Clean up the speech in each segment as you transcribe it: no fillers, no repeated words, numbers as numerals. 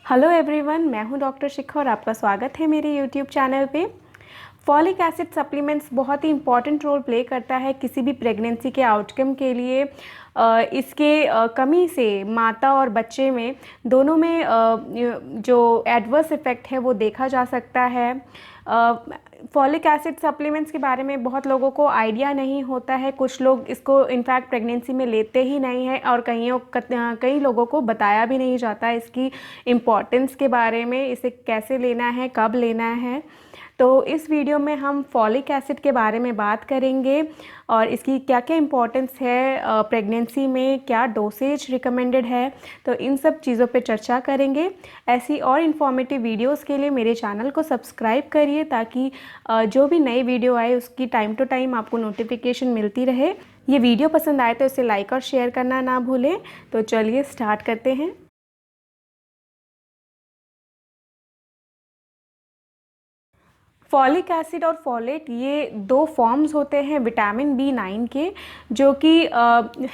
Hello everyone, मैं हूं doctor शिखा और आपका स्वागत है मेरे यूट्यूब चैनल पे। फॉलिक एसिड सप्लीमेंट्स बहुत ही इंपॉर्टेंट रोल प्ले करता है किसी भी प्रेगनेंसी के आउटकम के लिए। इसके कमी से माता और बच्चे में दोनों में जो एडवर्स इफ़ेक्ट है वो देखा जा सकता है। फॉलिक एसिड सप्लीमेंट्स के बारे में बहुत लोगों को आइडिया नहीं होता है। कुछ लोग इसको इनफैक्ट प्रेगनेंसी में लेते ही नहीं है और कई लोगों को बताया भी नहीं जाता है इसकी इम्पॉर्टेंस के बारे में, इसे कैसे लेना है, कब लेना है। तो इस वीडियो में हम फॉलिक एसिड के बारे में बात करेंगे और इसकी क्या क्या इम्पोर्टेंस है, प्रेगनेंसी में क्या डोसेज रिकमेंडेड है, तो इन सब चीज़ों पे चर्चा करेंगे। ऐसी और इन्फॉर्मेटिव वीडियोस के लिए मेरे चैनल को सब्सक्राइब करिए ताकि जो भी नई वीडियो आए उसकी टाइम टू टाइम आपको नोटिफिकेशन मिलती रहे। ये वीडियो पसंद आए तो इसे लाइक और शेयर करना ना भूलें। तो चलिए स्टार्ट करते हैं। फॉलिक एसिड और फॉलेट ये दो फॉर्म्स होते हैं विटामिन B9 के, जो कि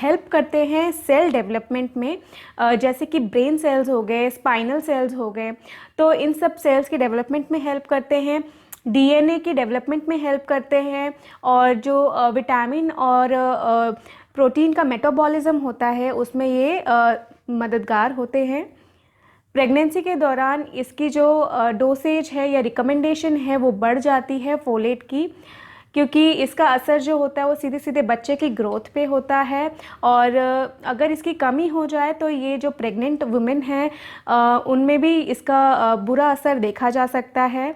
हेल्प करते हैं सेल डेवलपमेंट में। जैसे कि ब्रेन सेल्स हो गए, स्पाइनल सेल्स हो गए, तो इन सब सेल्स के डेवलपमेंट में हेल्प करते हैं, DNA की डेवलपमेंट में हेल्प करते हैं, और जो विटामिन और प्रोटीन का मेटाबॉलिज्म होता है उसमें ये मददगार होते हैं। प्रेगनेंसी के दौरान इसकी जो डोसेज है या रिकमेंडेशन है वो बढ़ जाती है फोलेट की, क्योंकि इसका असर जो होता है वो सीधे सीधे बच्चे की ग्रोथ पे होता है। और अगर इसकी कमी हो जाए तो ये जो प्रेग्नेंट वुमेन हैं उनमें भी इसका बुरा असर देखा जा सकता है।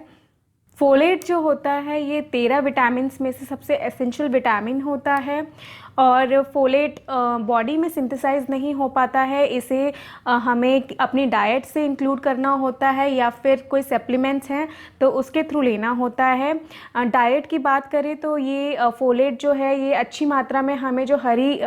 फोलेट जो होता है ये 13 विटामिन्स में से सबसे एसेंशियल विटामिन होता है, और फोलेट बॉडी में सिंथेसाइज नहीं हो पाता है। इसे हमें अपनी डाइट से इंक्लूड करना होता है या फिर कोई सप्लीमेंट्स हैं तो उसके थ्रू लेना होता है। डाइट की बात करें तो ये फोलेट जो है ये अच्छी मात्रा में हमें जो हरी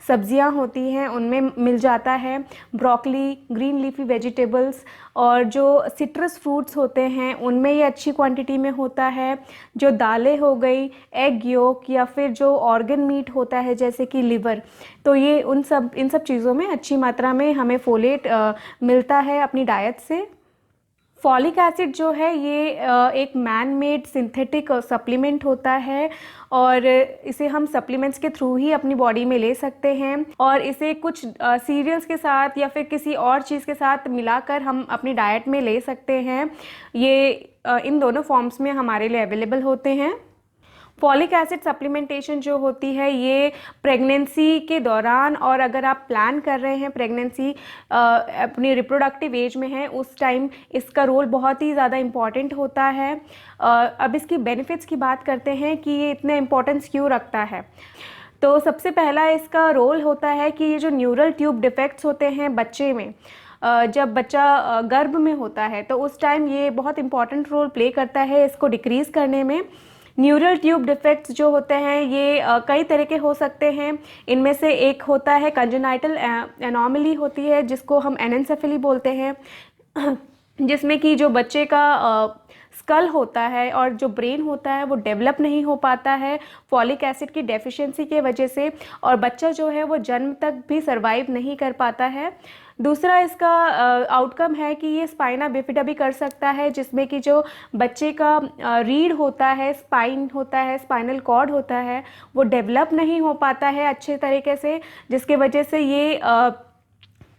सब्जियां होती हैं उनमें मिल जाता है। ब्रोकली, ग्रीन लीफी वेजिटेबल्स और जो सिट्रस फ्रूट्स होते हैं उनमें ये अच्छी क्वांटिटी में होता है। जो दालें हो गई, एग योक या फिर जो ऑर्गन मीट होता है जैसे कि लिवर, तो ये इन सब चीज़ों में अच्छी मात्रा में हमें फोलेट मिलता है अपनी डाइट से। फॉलिक एसिड जो है ये एक मैन मेड सिंथेटिक सप्लीमेंट होता है, और इसे हम सप्लीमेंट्स के थ्रू ही अपनी बॉडी में ले सकते हैं, और इसे कुछ सीरियल्स के साथ या फिर किसी और चीज़ के साथ मिलाकर हम अपनी डाइट में ले सकते हैं। ये इन दोनों फॉर्म्स में हमारे लिए अवेलेबल होते हैं। फॉलिक एसिड सप्लीमेंटेशन जो होती है ये प्रेगनेंसी के दौरान, और अगर आप प्लान कर रहे हैं प्रेगनेंसी अपनी रिप्रोडक्टिव एज में है उस टाइम, इसका रोल बहुत ही ज़्यादा इम्पॉर्टेंट होता है। अब इसकी बेनिफिट्स की बात करते हैं कि ये इतना इम्पोर्टेंस क्यों रखता है। तो सबसे पहला इसका रोल होता है कि ये जो न्यूरल ट्यूब डिफेक्ट्स होते हैं बच्चे में, जब बच्चा गर्भ में होता है तो उस टाइम ये बहुत इंपॉर्टेंट रोल प्ले करता है इसको डिक्रीज़ करने में। न्यूरल ट्यूब डिफेक्ट्स जो होते हैं ये कई तरह के हो सकते हैं। इनमें से एक होता है कंजेनाइटल एनोमली होती है जिसको हम एनेंसेफेली बोलते हैं, जिसमें कि जो बच्चे का स्कल होता है और जो ब्रेन होता है वो डेवलप नहीं हो पाता है फॉलिक एसिड की डेफिशिएंसी के वजह से, और बच्चा जो है वो जन्म तक भी सरवाइव नहीं कर पाता है। दूसरा इसका आउटकम है कि ये स्पाइना बिफिडा भी कर सकता है, जिसमें कि जो बच्चे का रीढ़ होता है, स्पाइन होता है, स्पाइनल कॉर्ड होता है, वो डेवलप नहीं हो पाता है अच्छे तरीके से, जिसके वजह से ये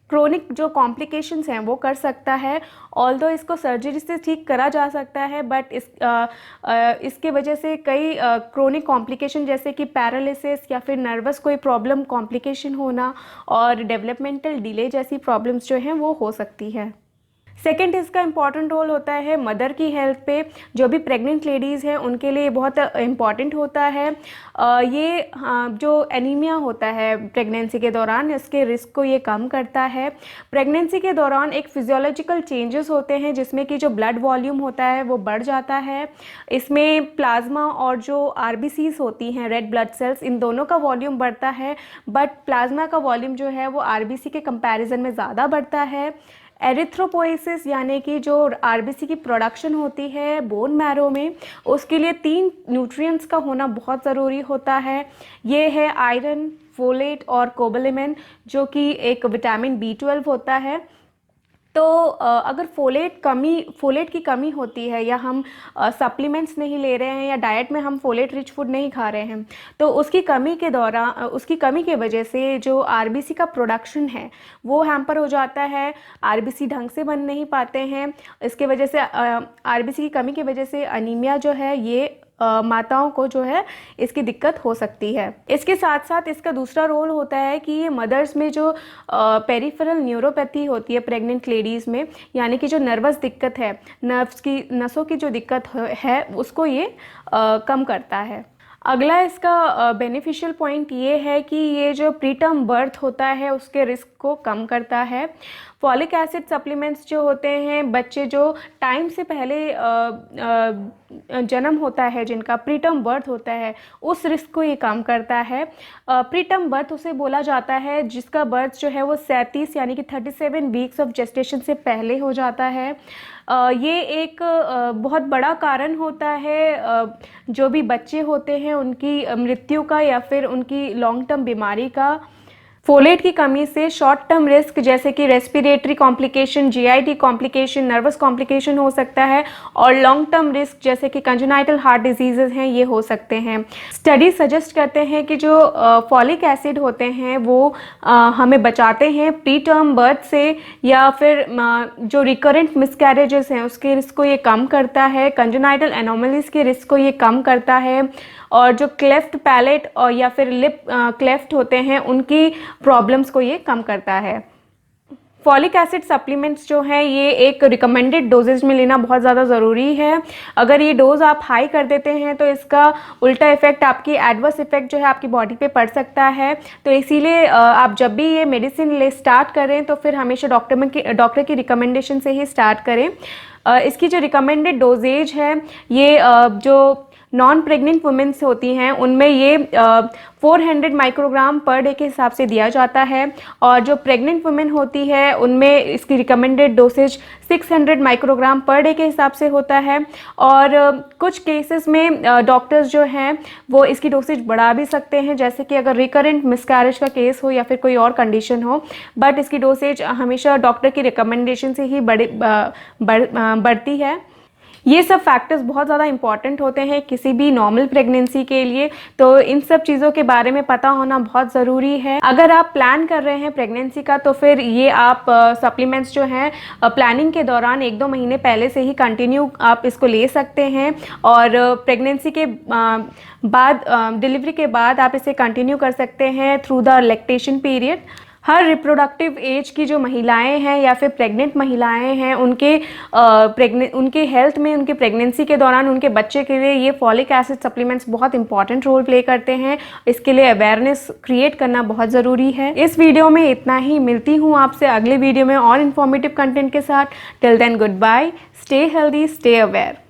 क्रोनिक जो कॉम्प्लिकेशंस हैं वो कर सकता है। ऑल्दो इसको सर्जरी से ठीक करा जा सकता है, बट इसके वजह से कई क्रोनिक कॉम्प्लिकेशन जैसे कि पैरालिसिस या फिर नर्वस कोई प्रॉब्लम कॉम्प्लिकेशन होना और डेवलपमेंटल डिले जैसी प्रॉब्लम्स जो हैं वो हो सकती है। सेकेंड, इसका इम्पॉर्टेंट रोल होता है मदर की हेल्थ पे। जो भी प्रेग्नेंट लेडीज़ हैं उनके लिए बहुत इम्पॉर्टेंट होता है। ये जो एनीमिया होता है प्रेगनेंसी के दौरान, इसके रिस्क को ये कम करता है। प्रेगनेंसी के दौरान एक फिजियोलॉजिकल चेंजेस होते हैं जिसमें कि जो ब्लड वॉल्यूम होता है वो बढ़ जाता है। इसमें प्लाज्मा और जो RBCs होती हैं, रेड ब्लड सेल्स, इन दोनों का वॉल्यूम बढ़ता है, बट प्लाज्मा का वॉल्यूम जो है वो RBC के कंपैरिजन में ज़्यादा बढ़ता है। एरिथ्रोपोइसिस यानी कि जो RBC की प्रोडक्शन होती है बोन मैरो में, उसके लिए 3 न्यूट्रिएंट्स का होना बहुत ज़रूरी होता है। ये है आयरन, फोलेट और कोबालामिन, जो कि एक विटामिन B12 होता है। तो अगर फोलेट की कमी होती है, या हम सप्लीमेंट्स नहीं ले रहे हैं, या डाइट में हम फोलेट रिच फूड नहीं खा रहे हैं, तो उसकी कमी के वजह से जो आरबीसी का प्रोडक्शन है वो हैम्पर हो जाता है। आरबीसी ढंग से बन नहीं पाते हैं। इसके वजह से आरबीसी की कमी की वजह से अनीमिया जो है ये माताओं को जो है इसकी दिक्कत हो सकती है। इसके साथ साथ इसका दूसरा रोल होता है कि ये मदर्स में जो पेरिफेरल न्यूरोपैथी होती है प्रेग्नेंट लेडीज़ में, यानी कि जो नर्वस दिक्कत है, नसों की जो दिक्कत है उसको ये कम करता है। अगला इसका बेनिफिशियल पॉइंट ये है कि ये जो प्रीटर्म बर्थ होता है उसके रिस्क को कम करता है। फॉलिक एसिड सप्लीमेंट्स जो होते हैं, बच्चे जो टाइम से पहले जन्म होता है, जिनका प्रीटर्म बर्थ होता है, उस रिस्क को ये कम करता है। प्रीटर्म बर्थ उसे बोला जाता है जिसका बर्थ जो है वो 37 यानी कि 37 वीक्स ऑफ जेस्टेशन से पहले हो जाता है। ये एक बहुत बड़ा कारण होता है जो भी बच्चे होते हैं उनकी मृत्यु का या फिर उनकी लॉन्ग टर्म बीमारी का। फोलेट की कमी से शॉर्ट टर्म रिस्क जैसे कि respiratory complication, GIT complication, nervous complication हो सकता है, और लॉन्ग टर्म रिस्क जैसे कि कंजेनाइटल हार्ट डिजीजेज हैं ये हो सकते हैं। स्टडी सजेस्ट करते हैं कि जो फॉलिक एसिड होते हैं वो हमें बचाते हैं प्री टर्म बर्थ से, या फिर जो रिकरेंट मिसकैरेजेस हैं उसके रिस्क को ये कम करता है, कंजेनाइटल एनोमलीज के रिस्क को ये कम करता है, और जो क्लेफ्ट पैलेट और या फिर लिप क्लेफ्ट होते हैं उनकी प्रॉब्लम्स को ये कम करता है। फॉलिक एसिड सप्लीमेंट्स जो हैं ये एक रिकमेंडेड डोजेज में लेना बहुत ज़्यादा ज़रूरी है। अगर ये डोज़ आप हाई कर देते हैं तो इसका उल्टा इफेक्ट, आपकी एडवर्स इफेक्ट जो है आपकी बॉडी पे पड़ सकता है। तो इसीलिए आप जब भी ये मेडिसिन ले स्टार्ट करें तो फिर हमेशा डॉक्टर की रिकमेंडेशन से ही स्टार्ट करें। इसकी जो रिकमेंडेड डोजेज है ये जो नॉन प्रेग्नेंट वुमेन्स होती हैं उनमें ये 400 माइक्रोग्राम पर डे के हिसाब से दिया जाता है, और जो प्रेग्नेंट वुमेन होती है उनमें इसकी recommended dosage 600 microgram per day के हिसाब से होता है। और कुछ केसेस में डॉक्टर्स जो हैं वो इसकी डोसेज बढ़ा भी सकते हैं, जैसे कि अगर रिकरेंट मिसकैरेज का केस हो या फिर कोई और कंडीशन हो, बट इसकी डोसेज हमेशा डॉक्टर की रिकमेंडेशन से ही बढ़ती है। ये सब फैक्टर्स बहुत ज़्यादा इंपॉर्टेंट होते हैं किसी भी नॉर्मल प्रेगनेंसी के लिए, तो इन सब चीज़ों के बारे में पता होना बहुत ज़रूरी है। अगर आप प्लान कर रहे हैं प्रेगनेंसी का तो फिर ये आप सप्लीमेंट्स जो हैं प्लानिंग के दौरान 1-2 महीने पहले से ही कंटिन्यू आप इसको ले सकते हैं, और प्रेगनेंसी के बाद, डिलीवरी के बाद आप इसे कंटिन्यू कर सकते हैं through the lactation period. Her reproductive age की जो महिलाएं हैं या फिर प्रेग्नेंट महिलाएं हैं उनके हेल्थ में, उनके प्रेगनेंसी के दौरान उनके बच्चे के लिए ये फॉलिक एसिड सप्लीमेंट्स बहुत इंपॉर्टेंट रोल प्ले करते हैं। इसके लिए अवेयरनेस क्रिएट करना बहुत ज़रूरी है। इस वीडियो में इतना ही, मिलती हूँ आपसे अगले वीडियो में और इन्फॉर्मेटिव कंटेंट के साथ। Till then goodbye, stay healthy, stay aware.